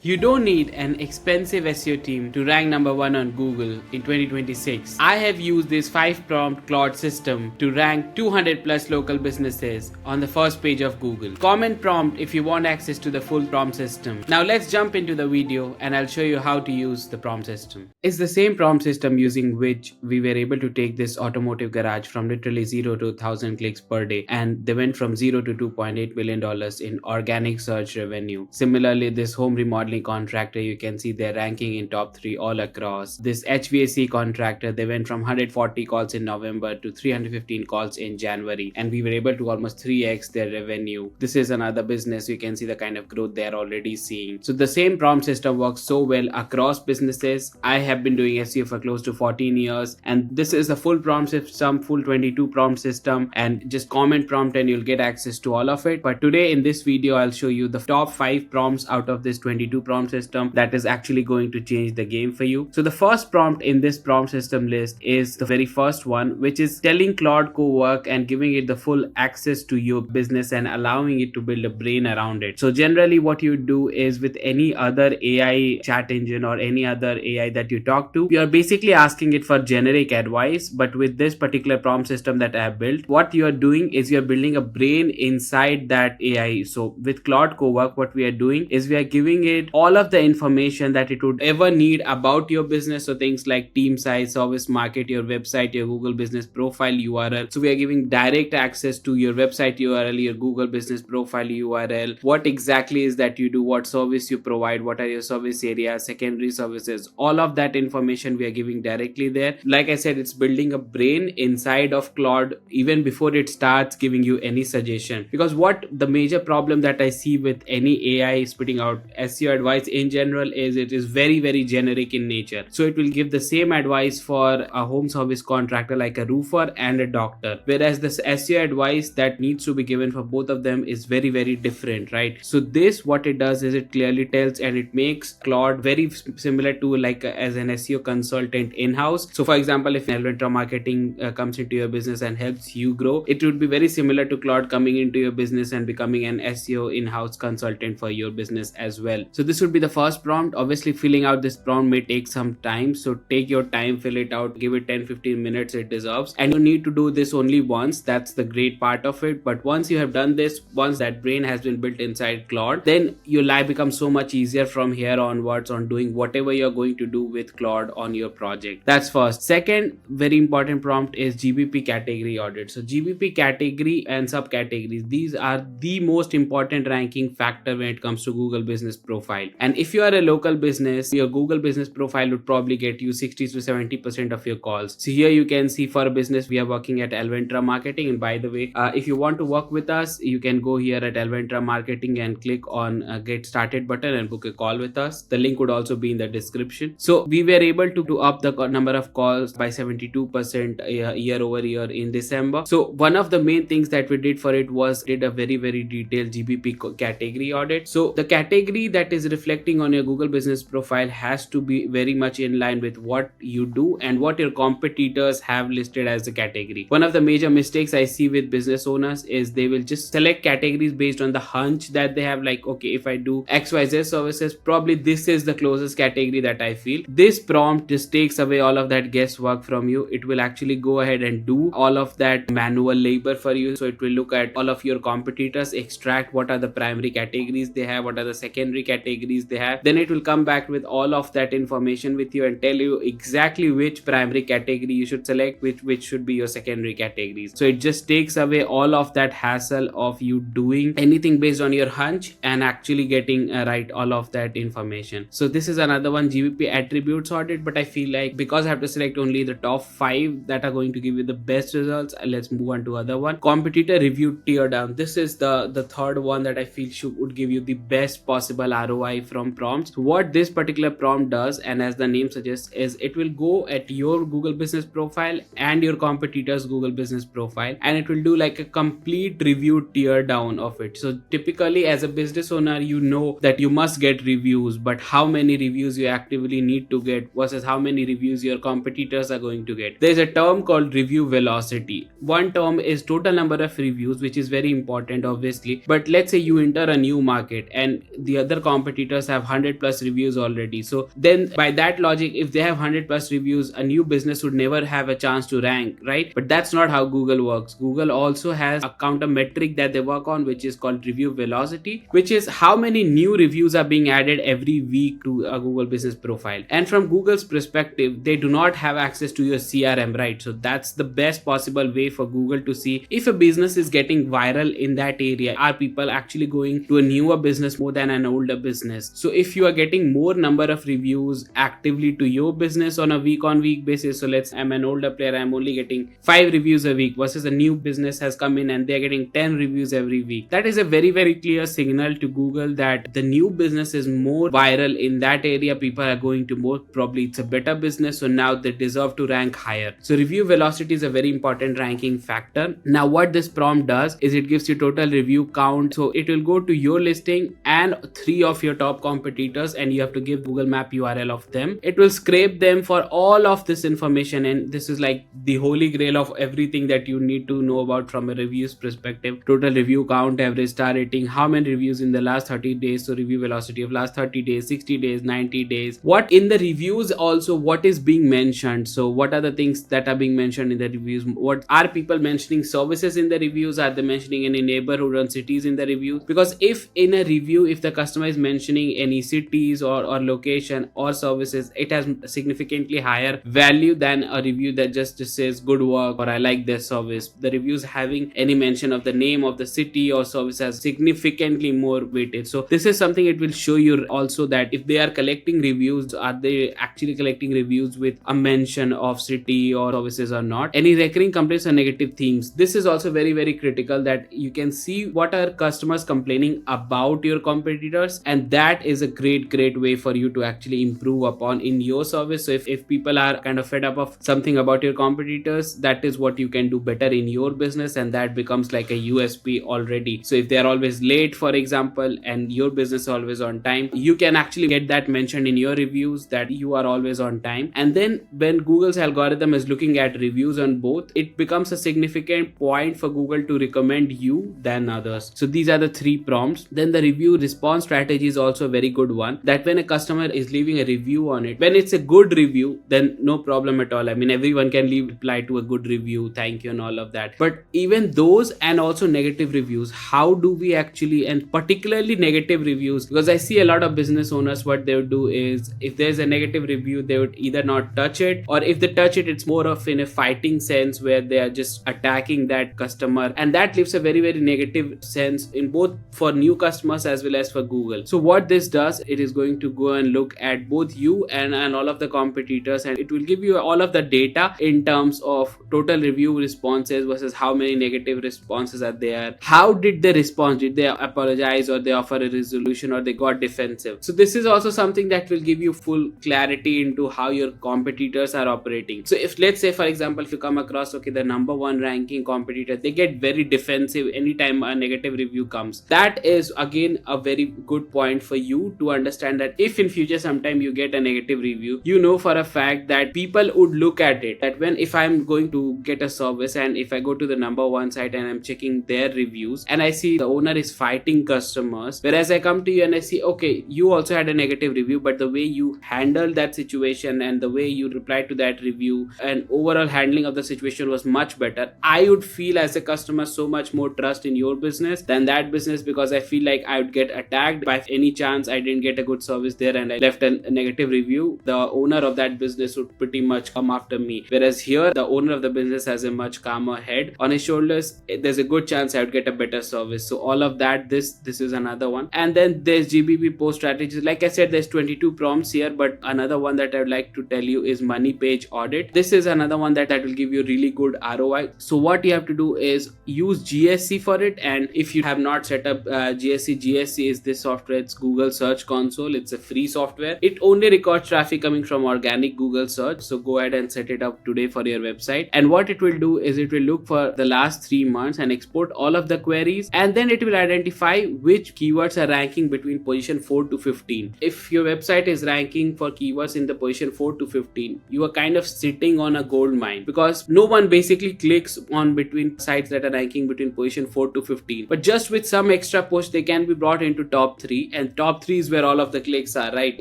You don't need an expensive SEO team to rank number 1 on Google in 2026. I have used this 5-prompt Claude system to rank 200 plus local businesses on the first page of Google. Comment prompt if you want access to the full prompt system. Now let's jump into the video and I'll show you how to use the prompt system. It's the same prompt system using which we were able to take this automotive garage from literally 0 to 1000 clicks per day, and they went from 0 to $2.8 million in organic search revenue. Similarly, this home remodeling contractor, you can see their ranking in top 3 all across. This HVAC contractor, they went from 140 calls in November to 315 calls in January, and we were able to almost 3x their revenue. This is another business, you can see the kind of growth they're already seeing. So the same prompt system works so well across businesses. I have been doing SEO for close to 14 years, and this is a full prompt system, full 22 prompt system, and just comment prompt and you'll get access to all of it. But today in this video, I'll show you the top 5 prompts out of this 22 prompt system that is actually going to change the game for you. So the first prompt in this prompt system list is the very first one, which is telling Claude co-work and giving it the full access to your business and allowing it to build a brain around it. So generally what you do is with any other AI chat engine or any other AI that you talk to, you're basically asking it for generic advice. But with this particular prompt system that I have built, what you're doing is you're building a brain inside that AI. So with Claude co-work, what we are doing is we are giving it all of the information that it would ever need about your business. So things like team size, service market, your website, your Google business profile URL. So we are giving direct access to your website URL, your Google business profile URL, what exactly is that you do, what service you provide, what are your service areas, secondary services, all of that information we are giving directly there. Like I said, it's building a brain inside of Claude even before it starts giving you any suggestion. Because what the major problem that I see with any AI spitting out SEO advice in general is it is very generic in nature. So it will give the same advice for a home service contractor like a roofer and a doctor, whereas this SEO advice that needs to be given for both of them is very different, right? So this, what it does is it clearly tells and it makes Claude very similar to like as an SEO consultant in-house. So for example, if Alventra Marketing comes into your business and helps you grow, it would be very similar to Claude coming into your business and becoming an SEO in-house consultant for your business as well. So this would be the first prompt. Obviously filling out this prompt may take some time, so take your time, fill it out, give it 10-15 minutes it deserves, and you need to do this only once. That's the great part of it. But once you have done this, once that brain has been built inside Claude, then your life becomes so much easier from here onwards on doing whatever you're going to do with Claude on your project. That's first. Second very important prompt is GBP category audit. So GBP category and subcategories, these are the most important ranking factor when it comes to Google business profile. And if you are a local business, your Google business profile would probably get you 60 to 70% of your calls. So here you can see for a business, we are working at Alventra Marketing. And by the way, if you want to work with us, you can go here at Alventra Marketing and click on get started button and book a call with us. The link would also be in the description. So we were able to up the number of calls by 72% year over year in December. So one of the main things that we did for it was did a very detailed GBP category audit. So the category that is reflecting on your Google business profile has to be very much in line with what you do and what your competitors have listed as a category. One of the major mistakes I see with business owners is they will just select categories based on the hunch that they have, like, okay, if I do XYZ services, probably this is the closest category that I feel. This prompt just takes away all of that guesswork from you. It will actually go ahead and do all of that manual labor for you. So it will look at all of your competitors, extract what are the primary categories they have, what are the secondary categories they have, then it will come back with all of that information with you and tell you exactly which primary category you should select, which should be your secondary categories. So it just takes away all of that hassle of you doing anything based on your hunch and actually getting right all of that information. So this is another one, GBP attributes audit. But I feel like because I have to select only the top 5 that are going to give you the best results, let's move on to other one, competitor review tear down. This is the third one that I feel would give you the best possible ROI from prompts. So what this particular prompt does, and as the name suggests, is it will go at your Google business profile and your competitors Google business profile, and it will do like a complete review tear down of it. So typically as a business owner, you know that you must get reviews, but how many reviews you actively need to get versus how many reviews your competitors are going to get. There's a term called review velocity. One term is total number of reviews, which is very important obviously, but let's say you enter a new market and the other competitor competitors have 100 plus reviews already. So then by that logic, if they have 100 plus reviews, a new business would never have a chance to rank, right? But that's not how Google works. Google also has a counter metric that they work on, which is called review velocity, which is how many new reviews are being added every week to a Google business profile. And from Google's perspective, they do not have access to your CRM, right? So that's the best possible way for Google to see if a business is getting viral in that area. Are people actually going to a newer business more than an older business? So if you are getting more number of reviews actively to your business on a week on week basis, so let's I'm an older player, I'm only getting 5 reviews a week versus a new business has come in and they're getting 10 reviews every week. That is a very, very clear signal to Google that the new business is more viral in that area. People are going to more, probably it's a better business, so now they deserve to rank higher. So review velocity is a very important ranking factor. Now what this prompt does is it gives you total review count. So it will go to your listing and 3 of your top competitors, and you have to give Google Map URL of them. It will scrape them for all of this information, and this is like the holy grail of everything that you need to know about from a reviews perspective. Total review count, average star rating, how many reviews in the last 30 days, so review velocity of last 30 days, 60 days, 90 days. What in the reviews also, what is being mentioned, so what are the things that are being mentioned in the reviews? What are people mentioning services in the reviews? Are they mentioning any neighborhood and cities in the reviews? Because if in a review, if the customer is mentioning any cities or location or services, it has significantly higher value than a review that just says good work or I like this service. The reviews having any mention of the name of the city or service has significantly more weightage. So this is something it will show you also, that if they are collecting reviews, are they actually collecting reviews with a mention of city or services or not? Any recurring complaints or negative themes. This is also very, very critical, that you can see what are customers complaining about your competitors, and that is a great way for you to actually improve upon in your service. So if people are kind of fed up of something about your competitors, that is what you can do better in your business, and that becomes like a USP already. So if they are always late, for example, and your business is always on time, you can actually get that mentioned in your reviews that you are always on time. And then when Google's algorithm is looking at reviews on both, it becomes a significant point for Google to recommend you than others. So these are the 3 prompts. Then the review response strategy is also a very good one, that when a customer is leaving a review on it, when it's a good review, then no problem at all. I mean, everyone can reply to a good review, thank you and all of that. But even those, and also negative reviews, how do we actually, and particularly negative reviews, because I see a lot of business owners, what they would do is, if there's a negative review, they would either not touch it, or if they touch it, it's more of in a fighting sense where they are just attacking that customer, and that leaves a very, very negative sense in both for new customers as well as for Google. So what this does, it is going to go and look at both you and all of the competitors, and it will give you all of the data in terms of total review responses versus how many negative responses are there. How did they respond? Did they apologize, or they offer a resolution, or they got defensive? So this is also something that will give you full clarity into how your competitors are operating. So if, let's say for example, if you come across, okay, the number 1 ranking competitor, they get very defensive anytime a negative review comes. That is again a very good point for you to understand, that if in future sometime you get a negative review, you know for a fact that people would look at it, that when, if I'm going to get a service, and if I go to the number 1 site and I'm checking their reviews, and I see the owner is fighting customers, whereas I come to you and I see, okay, you also had a negative review, but the way you handled that situation and the way you replied to that review and overall handling of the situation was much better, I would feel as a customer so much more trust in your business than that business, because I feel like I would get attacked by any chance I didn't get a good service there and I left a negative review. The owner of that business would pretty much come after me, whereas here the owner of the business has a much calmer head on his shoulders. There's a good chance I would get a better service. So all of that, this is another one. And then there's GBP post strategies. Like I said, there's 22 prompts here, but another one that I would like to tell you is money page audit. This is another one that will give you really good ROI. So what you have to do is use GSC for it, and if you have not set up GSC is this software. It's Google Search Console. It's a free software. It only records traffic coming from organic Google search. So go ahead and set it up today for your website, and what it will do is it will look for the last 3 months and export all of the queries, and then it will identify which keywords are ranking between position 4 to 15. If your website is ranking for keywords in the position 4 to 15, you are kind of sitting on a gold mine, because no one basically clicks on between sites that are ranking between position 4 to 15, but just with some extra push they can be brought into top 3, and top 3 is where all of the clicks are, right?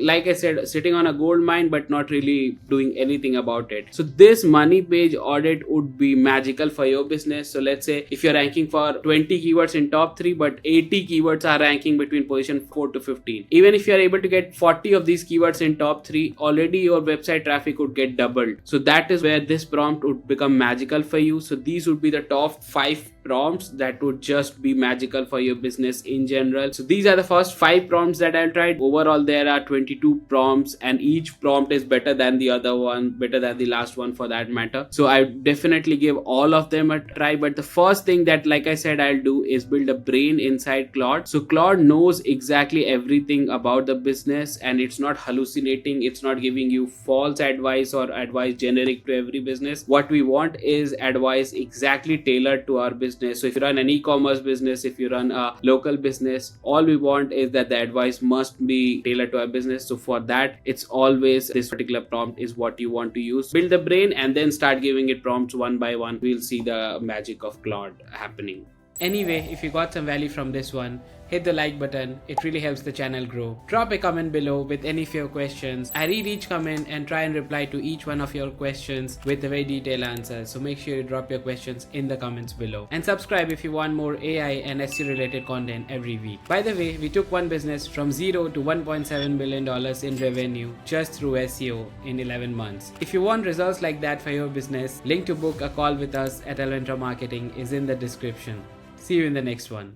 Like I said, sitting on a gold mine but not really doing anything about it. So this money page audit would be magical for your business. So let's say if you're ranking for 20 keywords in top 3 but 80 keywords are ranking between position 4 to 15, even if you're able to get 40 of these keywords in top 3, already your website traffic would get doubled. So that is where this prompt would become magical for you. So these would be the top 5 prompts that would just be magical for your business in general. So these are the first 5 prompts that I'll try. Overall there are 22 prompts and each prompt is better than the other one, better than the last one for that matter. So I definitely give all of them a try. But the first thing that, like I said, I'll do is build a brain inside Claude. So Claude knows exactly everything about the business and it's not hallucinating, it's not giving you false advice or advice generic to every business. What we want is advice exactly tailored to our business. So if you run an e-commerce business, if you run a local business, all we want is that the advice must be tailored to our business. So for that, it's always this particular prompt is what you want to use. Build the brain and then start giving it prompts one by one. We'll see the magic of Claude happening. Anyway, if you got some value from this one, hit the like button, it really helps the channel grow. Drop a comment below with any of your questions. I read each comment and try and reply to each one of your questions with a very detailed answer. So make sure you drop your questions in the comments below. And subscribe if you want more AI and SEO related content every week. By the way, we took one business from 0 to $1.7 billion in revenue just through SEO in 11 months. If you want results like that for your business, link to book a call with us at Alventra Marketing is in the description. See you in the next one.